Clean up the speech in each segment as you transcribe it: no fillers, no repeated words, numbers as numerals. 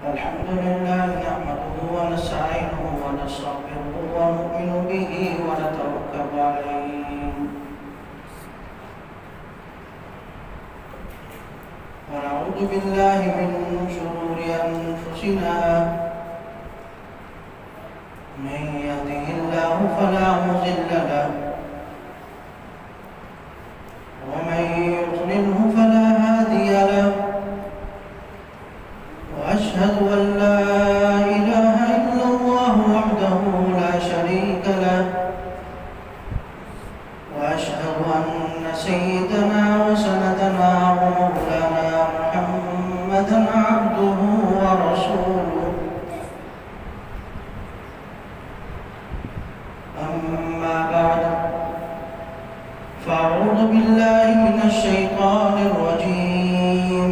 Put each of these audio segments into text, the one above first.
الحمد لله نحمده ونستعينه ونستغفره ونؤمن به ونتوكل عليه ونعوذ بالله من شرور أنفسنا من يهده الله فلا مضل له ومن يضلله فلا هادي له وأشهد أن لا إله إلا الله وحده لا شريك له وأشهد أن سيدنا وسندنا ومولانا محمدا عبده ورسوله أما بعد فأعوذ بالله من الشيطان الرجيم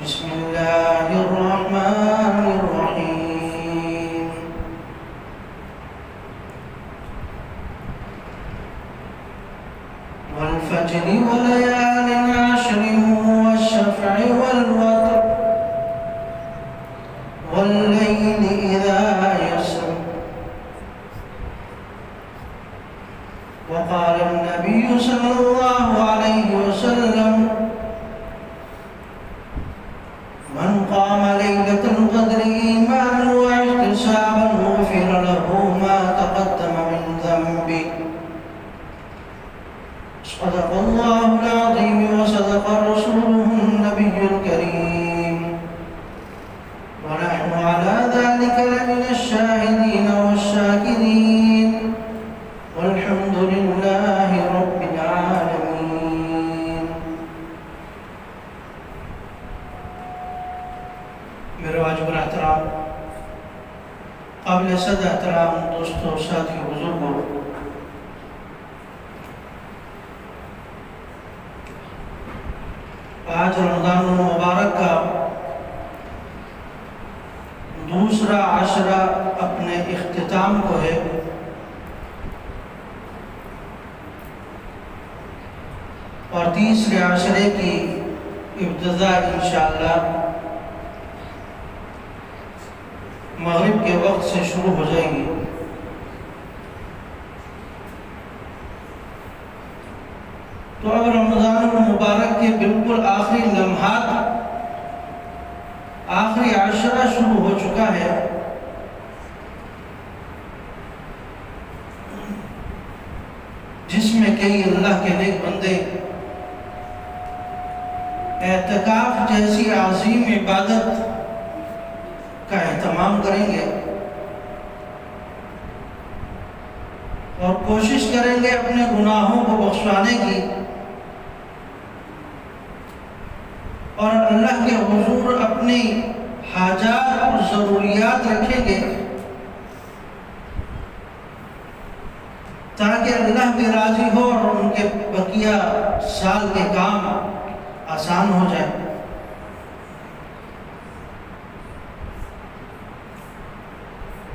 بسم الله الرحمن الرحيم والفجر وليال عشر والشفع والوتر والليل إذا يسر وقال النبي صلى الله عليه وسلم من قام ليلة القدر إيمانا واحتسابا غفر له ما تقدم من ذنبه صدق الله العظيم وصدق رسوله النبي الكريم ونحن على ذلك لمن الشاهدين والشاكرين والحمد لله رب العالمين. میرے واجب الاحترام قابل صد احترام دوستوں ساتھی بزرگوں، آج رمضان المبارک کا دوسرا عشرہ اپنے اختتام کو ہے، اور تیسرے عشرے کی ابتدا انشاءاللہ مغرب کے وقت سے شروع ہو جائے گی۔ تو اب رمضان المبارک کے بالکل آخری لمحات، آخری عشرہ شروع ہو چکا ہے، جس میں کئی اللہ کے نیک بندے اعتکاف جیسی عظیم عبادت کا اہتمام کریں گے اور کوشش کریں گے اپنے گناہوں کو بخشوانے کی، اور اللہ کے حضور اپنی حاجات اور ضروریات رکھیں گے تاکہ اللہ بھی راضی ہو اور ان کے بقیہ سال کے کام آسان ہو جائے۔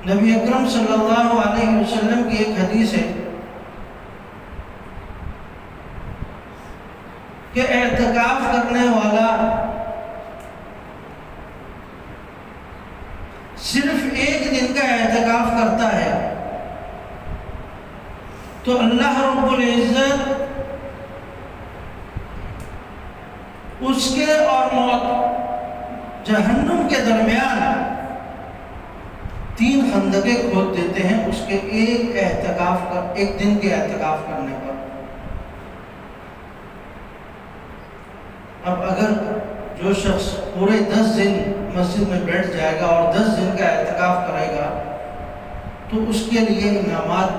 نبی اکرم صلی اللہ علیہ وسلم کی ایک حدیث ہے کہ اعتکاف کرنے والا صرف ایک دن کا اعتکاف کرتا ہے تو اللہ رب العزت اس کے اور جہنم کے درمیان 3 خندقیں کھود دیتے ہیں اس کے ایک دن کے اعتکاف کرنے پر۔ اب اگر جو شخص پورے 10 دن مسجد میں بیٹھ جائے گا اور 10 دن کا اعتکاف کرے گا تو اس کے لیے انعامات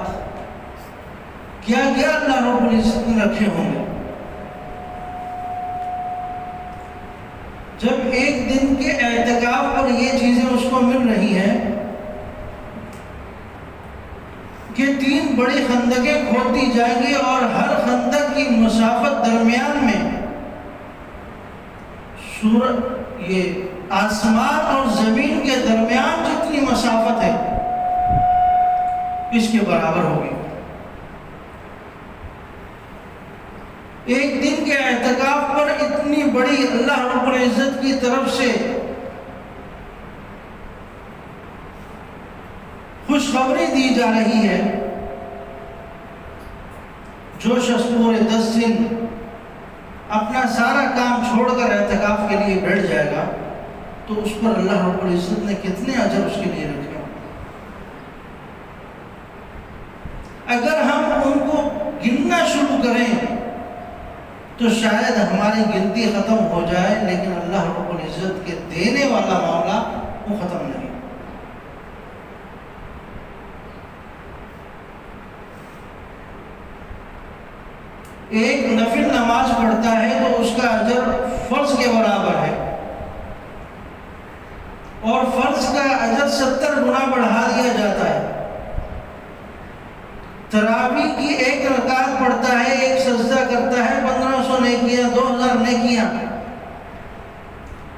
کیا کیا اللہ رب العزت نے رکھے ہوں گے۔ جب ایک دن کے اعتکاف پر یہ چیزیں اس کو مل رہی ہیں کہ 3 بڑی خندقیں کھود دی جائیں گی اور ہر خندق کی مسافت درمیان میں یہ آسمان اور زمین کے درمیان جتنی مسافت ہے اس کے برابر ہوگی۔ ایک دن کے اعتکاف پر اتنی بڑی اللہ رب العزت کی طرف سے خوشخبری دی جا رہی ہے، جو شخص پورے 10 دن اپنا سارا کام چھوڑ کر اعتکاف کے لیے بیٹھ جائے گا تو اس پر اللہ رب العزت نے کتنے اجر اس کے لیے رکھے۔ اگر ہم ان کو گننا شروع کریں تو شاید ہماری گنتی ختم ہو جائے، لیکن اللہ رب العزت کے دینے والا معاملہ وہ ختم نہیں۔ ایک نفل نماز پڑھتا ہے تو اس کا اجر فرض کے برابر ہے، اور فرض کا اجر 70 گنا بڑھا دیا جاتا ہے۔ تراویح کی ایک رکعت پڑھتا ہے، ایک سجدہ کرتا ہے، 1500 نیکیاں، 2000 نیکیاں۔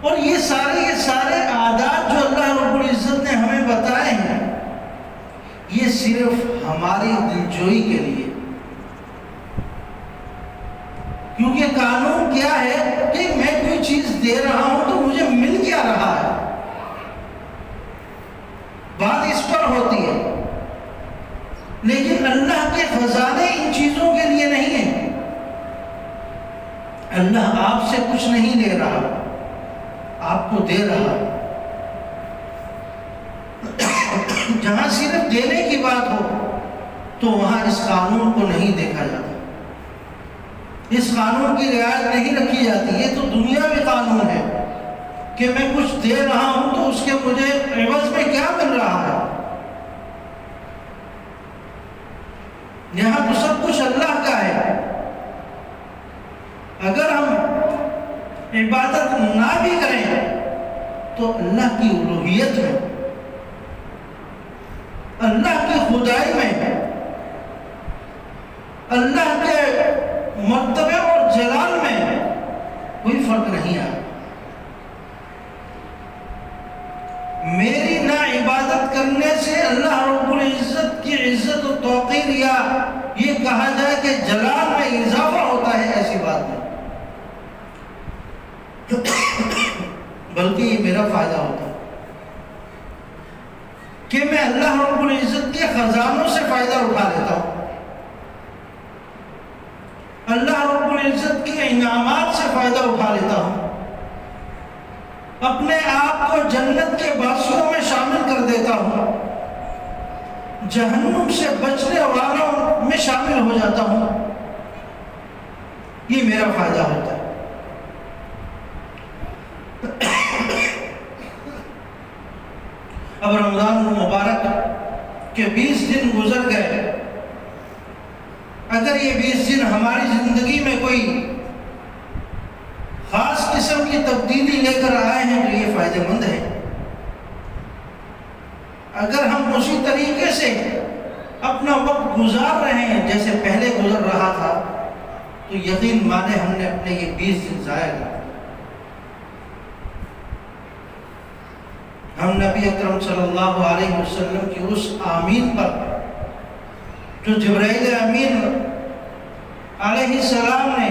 اور یہ سارے عادات جو اللہ رب العزت نے ہمیں بتائے ہیں، یہ صرف ہماری دلجوئی کے لیے، کیونکہ قانون کیا ہے کہ میں کوئی چیز دے رہا ہوں تو مجھے مل کیا رہا ہے، بات اس پر ہوتی ہے۔ لیکن اللہ کے خزانے ان چیزوں کے لیے نہیں ہیں۔ اللہ آپ سے کچھ نہیں لے رہا، آپ کو دے رہا۔ جہاں صرف دینے کی بات ہو تو وہاں اس قانون کو نہیں دیکھا جاتا، اس قانون کی رعایت نہیں رکھی جاتی۔ یہ تو دنیاوی قانون ہے کہ میں کچھ دے رہا ہوں تو اس کے مجھے عوض میں کیا مل رہا ہے۔ یہاں تو سب کچھ اللہ کا ہے۔ اگر ہم عبادت نہ بھی کریں تو اللہ کی الوہیت میں، اللہ کی خدائی میں، اللہ کے مرتبے اور جلال میں کوئی فرق نہیں آیا۔ میری نہ عبادت کرنے سے اللہ رب العزت کی عزت و توقیر یا یہ کہا جائے کہ جلال میں اضافہ ہوتا ہے، ایسی بات نہیں، بلکہ یہ میرا فائدہ ہوتا ہے کہ میں اللہ رب العزت کے خزانوں سے فائدہ اٹھا لیتا ہوں، اللہ رب العزت کے انعامات سے فائدہ اٹھا لیتا ہوں، اپنے آپ کو جنت کے باسیوں میں شامل کر دیتا ہوں، جہنم سے بچنے والوں میں شامل ہو جاتا ہوں۔ یہ میرا فائدہ ہوتا ہے۔ اب رمضان المبارک کے 20 دن گزر گئے، اگر یہ 20 دن ہماری زندگی میں کوئی خاص قسم کی تبدیلی لے کر آئے ہیں تو یہ فائدہ مند ہے۔ اگر ہم اسی طریقے سے اپنا وقت گزار رہے ہیں جیسے پہلے گزر رہا تھا تو یقین مانے ہم نے اپنے یہ 20 دن ضائع کر۔ ہم نبی اکرم صلی اللہ علیہ وسلم کی اس آمین پر جو جبرائیل امین علیہ السلام نے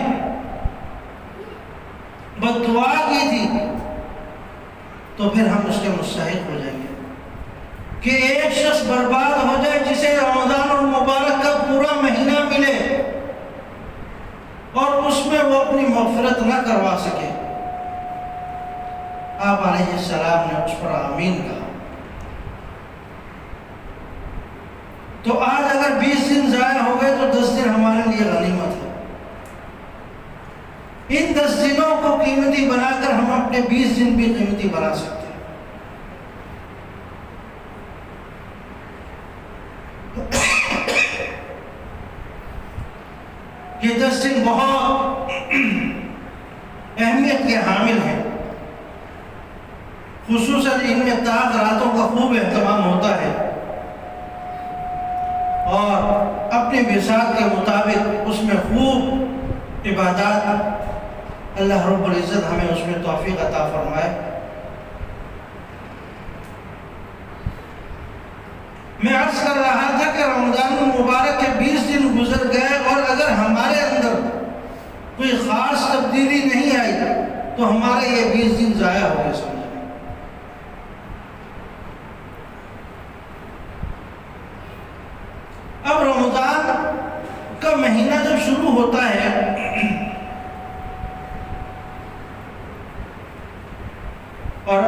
بد دعا کی تھی، تو پھر ہم اس کے مستحق ہو جائیں گے کہ ایک شخص برباد ہو جائے جسے رمضان المبارک کا پورا مہینہ ملے اور اس میں وہ اپنی مغفرت نہ کروا سکے۔ آپ علیہ السلام نے اس پر آمین کہا۔ تو آج اگر 20 دن ضائع ہو گئے تو 10 دن ہمارے لیے غنیمت ہے۔ ان 10 دنوں کو قیمتی بنا کر ہم اپنے 20 دن بھی قیمتی بنا سکتے ہیں۔ یہ 10 دن بہت اہمیت کے حامل ہیں، خصوصاً ان میں طاق راتوں کا خوب اہتمام ہوتا ہے، اور اپنی بساط کے مطابق اس میں خوب عبادات، اللہ رب العزت ہمیں اس میں توفیق عطا فرمائے۔ میں عرض کر رہا تھا کہ رمضان المبارک کے 20 دن گزر گئے اور اگر ہمارے اندر کوئی خاص تبدیلی نہیں آئی تو ہمارے یہ 20 دن ضائع ہو گئے سمجھیں۔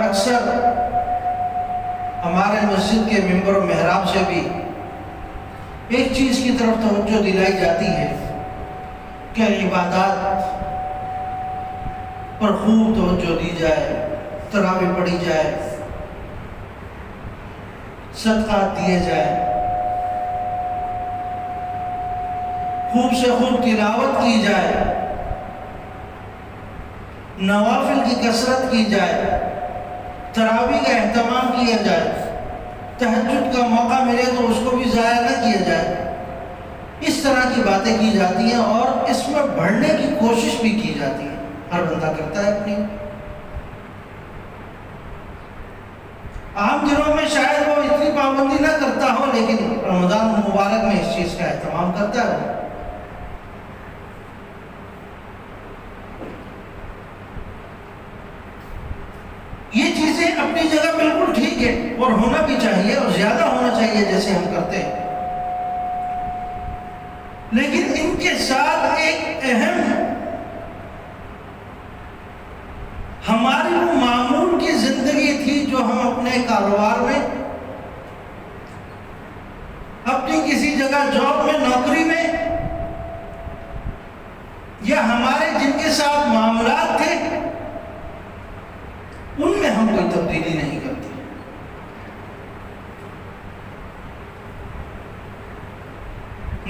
اکثر ہمارے مسجد کے ممبر و محراب سے بھی ایک چیز کی طرف توجہ دلائی جاتی ہے کہ عبادات پر خوب توجہ دی جائے، تراویح پڑھی جائے، صدقات دیے جائے، خوب سے خوب تلاوت کی جائے، نوافل کی کثرت کی جائے، تراویح کا اہتمام کیا جائے، تہجد کا موقع ملے تو اس کو بھی ضائع نہ کیا جائے۔ اس طرح کی باتیں کی جاتی ہیں اور اس میں بڑھنے کی کوشش بھی کی جاتی ہے، ہر بندہ کرتا ہے اپنی۔ عام دنوں میں شاید وہ اتنی پابندی نہ کرتا ہو، لیکن رمضان مبارک میں اس چیز کا اہتمام کرتا ہے۔ یہ چیزیں اپنی جگہ بالکل ٹھیک ہے اور ہونا بھی چاہیے اور زیادہ ہونا چاہیے جیسے ہم کرتے ہیں، لیکن ان کے ساتھ ایک اہم ہماری وہ معمول کی زندگی تھی جو ہم اپنے کاروبار میں، اپنی کسی جگہ جاب میں، نوکری میں، یا ہمارے جن کے ساتھ معاملات تھے ان میں ہم کوئی تبدیلی نہیں کرتے۔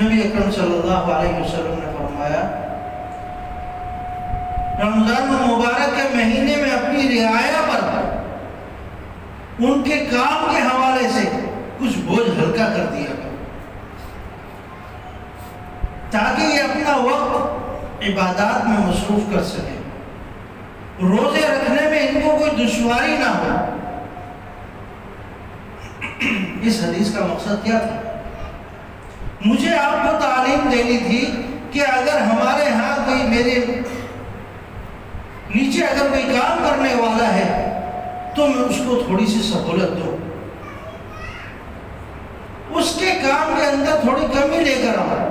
نبی اکرم صلی اللہ علیہ وسلم نے فرمایا رمضان مبارک کے مہینے میں اپنی رعایا پر ان کے کام کے حوالے سے کچھ بوجھ ہلکا کر دیا گیا تاکہ یہ اپنا وقت عبادات میں مصروف کر سکے، روزے رکھنے میں ان کو کوئی دشواری نہ ہو۔ اس حدیث کا مقصد کیا تھا؟ مجھے آپ کو تعلیم دینی تھی کہ اگر ہمارے ہاں کوئی میرے نیچے اگر کوئی کام کرنے والا ہے تو میں اس کو تھوڑی سی سہولت دوں، اس کے کام کے اندر تھوڑی کمی لے کر آؤں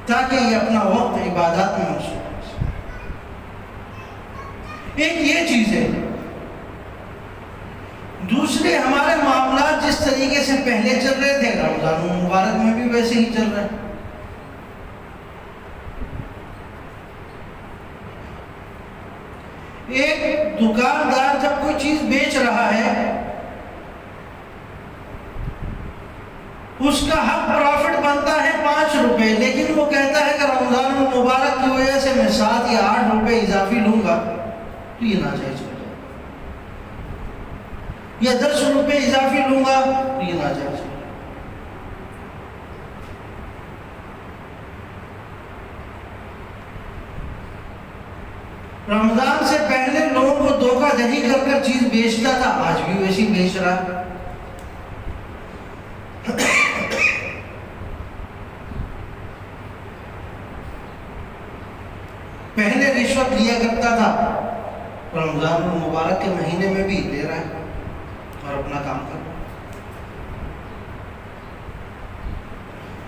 تاکہ یہ اپنا وقت عبادات میں مصروف ہو سکے۔ ایک یہ چیز ہے۔ دوسرے ہمارے معاملات جس طریقے سے پہلے چل رہے تھے رمضان مبارک میں بھی ویسے ہی چل رہے ہیں۔ ایک دکاندار جب کوئی چیز بیچ رہا ہے اس کا حق پروفٹ بنتا ہے 5 روپے، لیکن وہ کہتا ہے کہ رمضان مبارک کی وجہ سے میں 7 یا 8 روپے اضافی لوں گا تو یہ ناجائز ہو جائے، یا 10 روپے اضافی لوں گا تو یہ ناجائز ہو جائے۔ رمضان سے پہلے لوگوں کو دھوکہ دہی کر کر چیز بیچتا تھا، آج بھی ویسی بیچ رہا ہے۔ پہلے رشوت لیا کرتا تھا، رمضان مبارک کے مہینے میں بھی لے رہا ہے اور اپنا کام کر رہا ہے۔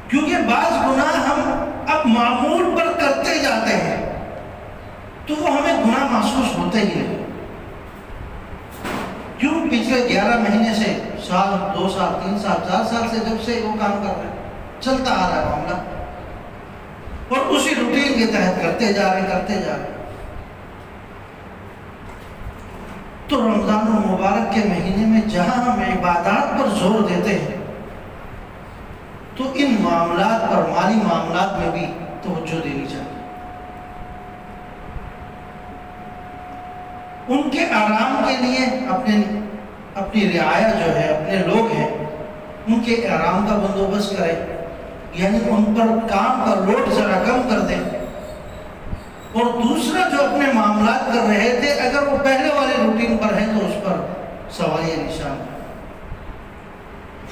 کیونکہ بعض گناہ ہم اب معمول پر کرتے جاتے ہیں تو وہ ہمیں گناہ محسوس ہوتے ہی نہیں۔ کیوں؟ پچھلے 11 مہینے سے، سال، 2 سال، 3 سال، 4 سال سے جب سے وہ کام کر رہے ہیں، چلتا آ رہا ہے معاملہ، اور اسی روٹین کے تحت کرتے جا رہے۔ تو رمضان المبارک کے مہینے میں جہاں ہم عبادات پر زور دیتے ہیں تو ان معاملات پر، مالی معاملات میں بھی توجہ دینی چاہیے۔ ان کے آرام کے لیے اپنی رعایا جو ہے، اپنے لوگ ہیں، ان کے آرام کا بندوبست کریں، یعنی ان پر کام کا لوڈ ذرا کم کر دیں۔ اور دوسرا جو اپنے معاملات کر رہے تھے اگر وہ پہلے والے روٹین پر ہیں تو اس پر سوالیہ نشان،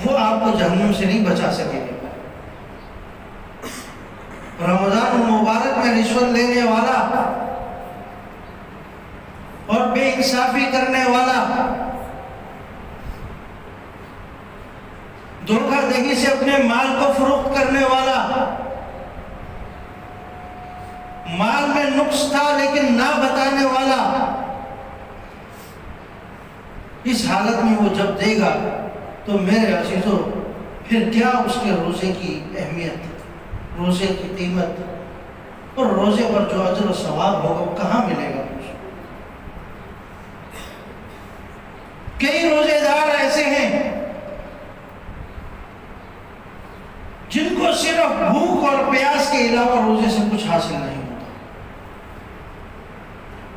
وہ آپ کو جہنم سے نہیں بچا سکے گے۔ رمضان المبارک میں رشوت لینے والا اور بے انصافی کرنے والا، دھوکہ دہی سے اپنے مال کو فروخت کرنے والا، مال میں نقص تھا لیکن نہ بتانے والا، اس حالت میں وہ جب دے گا تو میرے عزیزوں پھر کیا اس کے روزے کی اہمیت، روزے کی قیمت، اور روزے پر جو اجر و ثواب ہوگا وہ کہاں ملے گا؟ کئی روزے دار ایسے ہیں جن کو صرف بھوک اور پیاس کے علاوہ روزے سے کچھ حاصل نہیں ہوتا.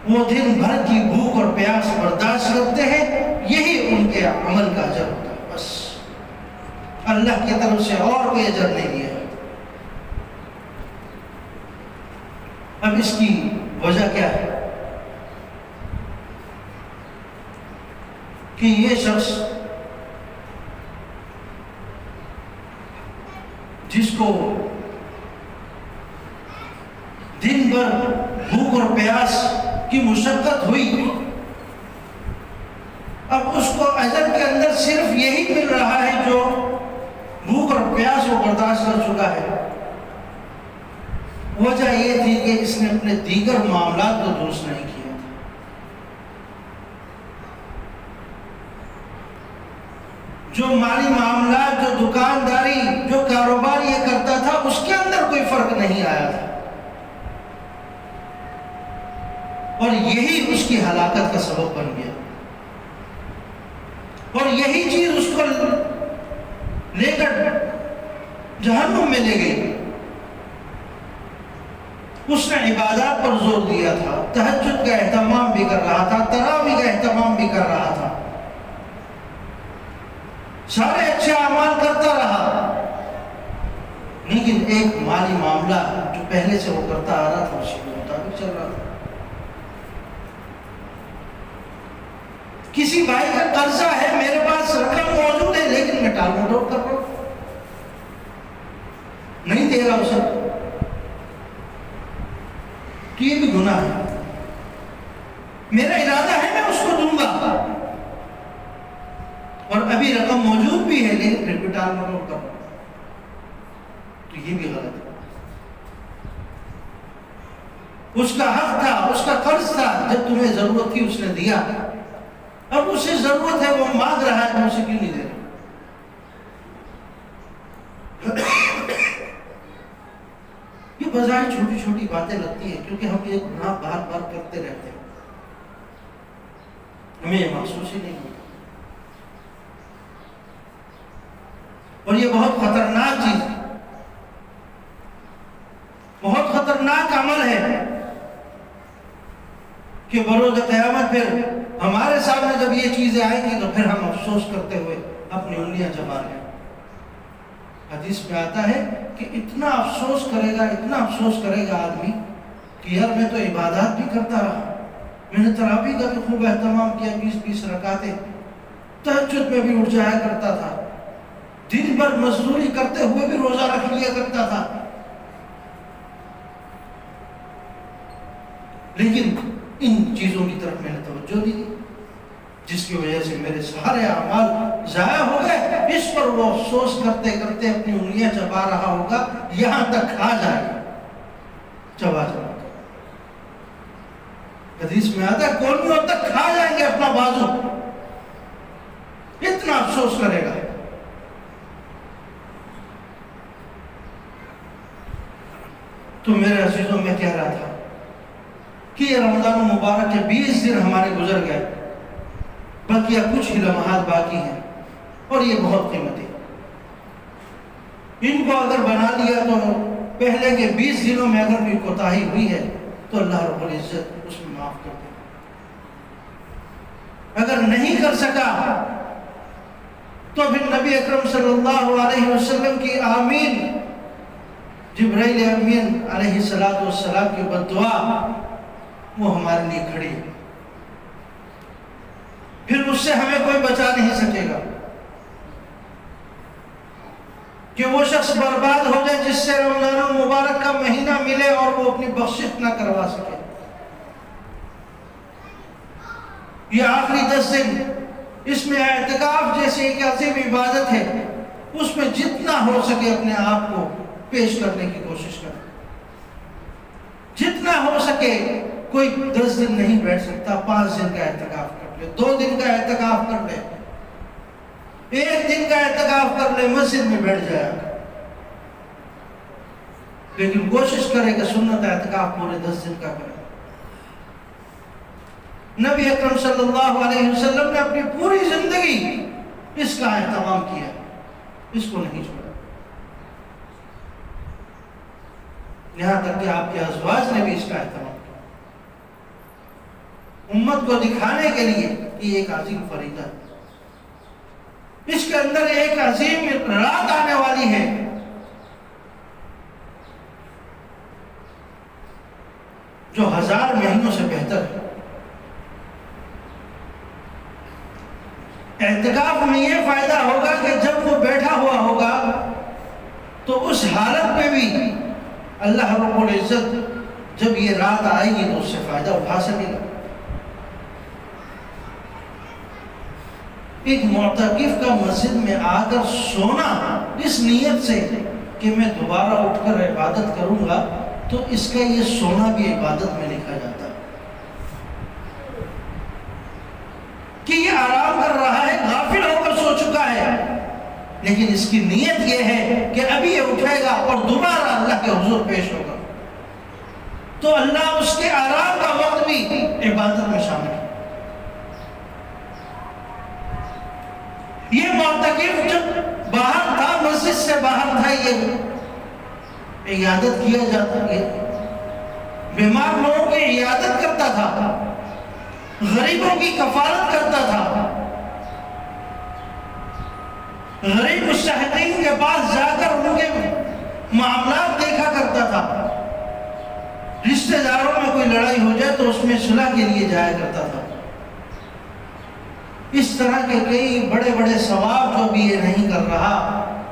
وہ دن بھر کی بھوک اور پیاس برداشت کرتے ہیں، یہی ان کے عمل کا اجر ہوتا ہے، بس اللہ کی طرف سے اور کوئی اجر نہیں ہے. اب اس کی وجہ کیا ہے؟ کہ یہ شخص جس کو دن بھر بھوک اور پیاس کی مشقت ہوئی، اب اس کو اجر کے اندر صرف یہی مل رہا ہے جو بھوک اور پیاس وہ برداشت کر چکا ہے. وجہ یہ تھی کہ اس نے اپنے دیگر معاملات کو درست نہیں کیا تھا. جو مالی معاملات، جو دکانداری، جو کاروبار یہ کرتا تھا، اس کے اندر کوئی فرق نہیں آیا تھا، اور یہی اس کی ہلاکت کا سبب بن گیا. اور یہی چیز اس کو لے کر جہنم میں لے گئی. اس نے عبادات پر زور دیا تھا، تہجد کا اہتمام بھی کر رہا تھا، تراویح کا اہتمام بھی کر رہا تھا، سارے اچھے اعمال کرتا رہا، لیکن ایک مالی معاملہ جو پہلے سے وہ کرتا آ رہا تھا اسی کے مطابق چل رہا تھا. کسی بھائی کا قرضہ ہے، میرے پاس رقم موجود ہے، لیکن میں ٹال مٹول کر رہا ہوں، نہیں دے رہا اسے، تو یہ بھی گناہ ہے. میرا ارادہ ہے میں اس کو دوں گا، اور ابھی رقم موجود بھی ہے، لیکن پھر بھی ٹال مٹول کر رہا ہوں، تو یہ بھی غلط ہے. اس کا حق تھا، اس کا قرض تھا، جب تمہیں ضرورت تھی اس نے دیا، اب اسے ضرورت ہے، وہ مانگ رہا ہے، تو اسے کیوں نہیں دے رہا؟ یہ بظاہر چھوٹی چھوٹی باتیں لگتی ہیں، کیونکہ ہم یہ گناہ بار بار کرتے رہتے ہیں، ہمیں یہ محسوس ہی نہیں ہوتا. اور یہ بہت خطرناک چیز ہے، بہت خطرناک عمل ہے کہ بروز قیامت پھر ہمارے سامنے جب یہ چیزیں آئیں گی تو پھر ہم افسوس کرتے ہوئے اپنی انگلیاں چبا رہے ہیں. حدیث میں آتا ہے کہ اتنا افسوس کرے گا، اتنا افسوس کرے گا آدمی کہ یار میں تو عبادات بھی کرتا رہا، میں نے تراویح کا بھی خوب اہتمام کیا، 20 رکعتیں، تہجد میں بھی اٹھ جایا کرتا تھا، دن بھر مزدوری کرتے ہوئے بھی روزہ رکھ لیا کرتا تھا، لیکن ان چیزوں کی طرف میں نے توجہ نہیں دی، جس کی وجہ سے میرے سارے اعمال ضائع ہو گئے. اس پر وہ افسوس کرتے کرتے اپنی انگلیاں چبا رہا ہوگا، یہاں تک کھا جائے گا، چبا چبا. حدیث میں آتا ہے کونیوں تک کھا جائیں گے اپنا بازو، اتنا افسوس کرے گا. تو میرے عزیزوں میں کہہ رہا تھا کہ یہ رمضان مبارک کے 20 دن ہمارے گزر گئے، بقیہ کچھ ہی لمحات باقی ہیں، اور یہ بہت قیمتی. ان کو اگر بنا لیا تو پہلے کے 20 دنوں میں اگر کوئی کوتاہی ہوئی ہے تو اللہ رب العزت اس میں معاف کر دے. اگر نہیں کر سکا تو پھر نبی اکرم صلی اللہ علیہ وسلم کی آمین، جبرائیل امین علیہ السلام کی بددعا وہ ہمارے لیے کھڑی ہے، پھر اس سے ہمیں کوئی بچا نہیں سکے گا کہ وہ شخص برباد ہو جائے جس سے رمضان المبارک کا مہینہ ملے اور وہ اپنی بخشش نہ کروا سکے. یہ آخری 10 دن، اس میں اعتکاف جیسی ایک عظیم عبادت ہے، اس میں جتنا ہو سکے اپنے آپ کو پیش کرنے کی کوشش کریں. جتنا ہو سکے، کوئی 10 دن نہیں بیٹھ سکتا، 5 دن کا اعتکاف کریں. لے، 2 دن کا اعتکاف کر لے، 1 دن کا اعتکاف کر لے، مسجد میں بیٹھ جائے، لیکن کوشش کرے کہ سنت اعتکاف پورے 10 دن کا کرے۔ نبی اکرم صلی اللہ علیہ وسلم نے اپنی پوری زندگی اس کا اہتمام کیا، اس کو نہیں چھوڑا، یہاں تک کہ آپ کے ازواج نے بھی اس کا اہتمام کیا، امت کو دکھانے کے لیے کہ یہ ایک عظیم فریضہ ہے، اس کے اندر ایک عظیم رات آنے والی ہے جو 1000 مہینوں سے بہتر ہے۔ اعتکاف میں یہ فائدہ ہوگا کہ جب وہ بیٹھا ہوا ہوگا تو اس حالت میں بھی اللہ رب العزت جب یہ رات آئے گی تو اس سے فائدہ اٹھا سکے گا۔ ایک معتکف کا مسجد میں آ کر سونا اس نیت سے کہ میں دوبارہ اٹھ کر عبادت کروں گا، تو اس کا یہ سونا بھی عبادت میں لکھا جاتا ہے کہ یہ آرام کر رہا ہے، غافل ہو کر سو چکا ہے، لیکن اس کی نیت یہ ہے کہ ابھی یہ اٹھے گا اور دوبارہ اللہ کے حضور پیش ہوگا، تو اللہ اس کے آرام کا وقت بھی عبادت میں شامل ہے۔ یہ معتکف جب باہر تھا، مسجد سے باہر تھا، یہ عیادت کیا جاتا ہے، بیمار لوگوں کی عیادت کرتا تھا، غریبوں کی کفالت کرتا تھا، غریب مستحقین کے پاس جا کر ان کے معاملات دیکھا کرتا تھا، رشتہ داروں میں کوئی لڑائی ہو جائے تو اس میں صلح کے لیے جایا کرتا تھا۔ اس طرح کے کئی بڑے بڑے ثواب جو بھی یہ نہیں کر رہا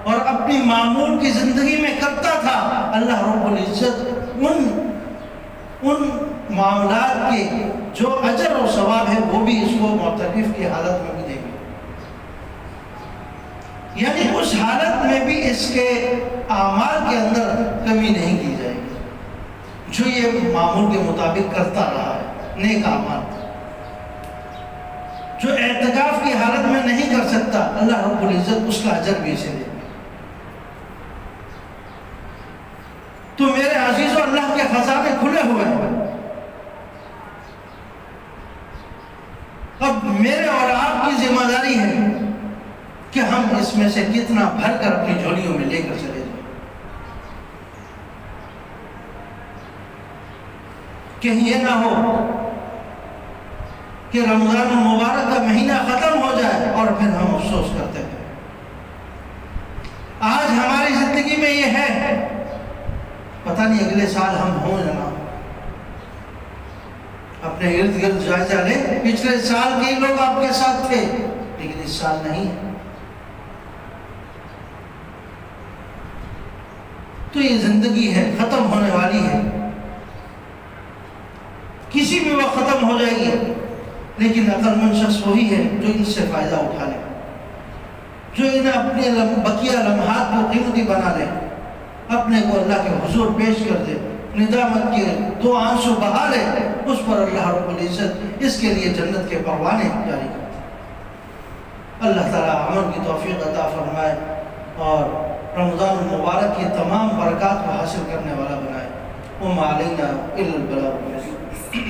اور اپنی معمول کی زندگی میں کرتا تھا، اللہ رب العزت ان معاملات کے جو اجر و ثواب ہے وہ بھی اس کو معتکف کی حالت میں بھی دے گا، یعنی اس حالت میں بھی اس کے اعمال کے اندر کمی نہیں کی جائے گی جو یہ معمول کے مطابق کرتا رہا ہے، نیک اعمال جو اعتکاف کی حالت میں نہیں کر سکتا، اللہ رب العزت اس کا اجر بھی اسے دے گا۔ تو میرے عزیزوں، اللہ کے خزانے کھلے ہوئے ہیں، اب میرے اور آپ کی ذمہ داری ہے کہ ہم اس میں سے کتنا بھر کر اپنی جھولیوں میں لے کر چلے جائیں، کہیں یہ نہ ہو کہ رمضان المبارک کا مہینہ ختم ہو جائے اور پھر ہم افسوس کرتے ہیں۔ آج ہماری زندگی میں یہ ہے، پتہ نہیں اگلے سال ہم ہوں یا نہ۔ اپنے ارد گرد جائزہ لیں، پچھلے سال کئی لوگ آپ کے ساتھ تھے لیکن اس سال نہیں ہے، تو یہ زندگی ہے، ختم ہونے والی ہے، کسی بھی وقت ختم ہو جائے گی، لیکن عقل مند شخص وہی ہے جو ان سے فائدہ اٹھا لے، جو انہیں اپنے بقیہ لمحات کو قیمتی بنا لے، اپنے کو اللہ کے حضور پیش کر دے، ندامت کے 2 آنسو بہا لے، اس پر اللہ رب العزت اس کے لیے جنت کے پروانے جاری کرتے ہیں۔ اللہ تعالیٰ عمل کی توفیق عطا فرمائے اور رمضان المبارک کی تمام برکات کو حاصل کرنے والا بنائے۔ وما علینا الا البلاغ المبین۔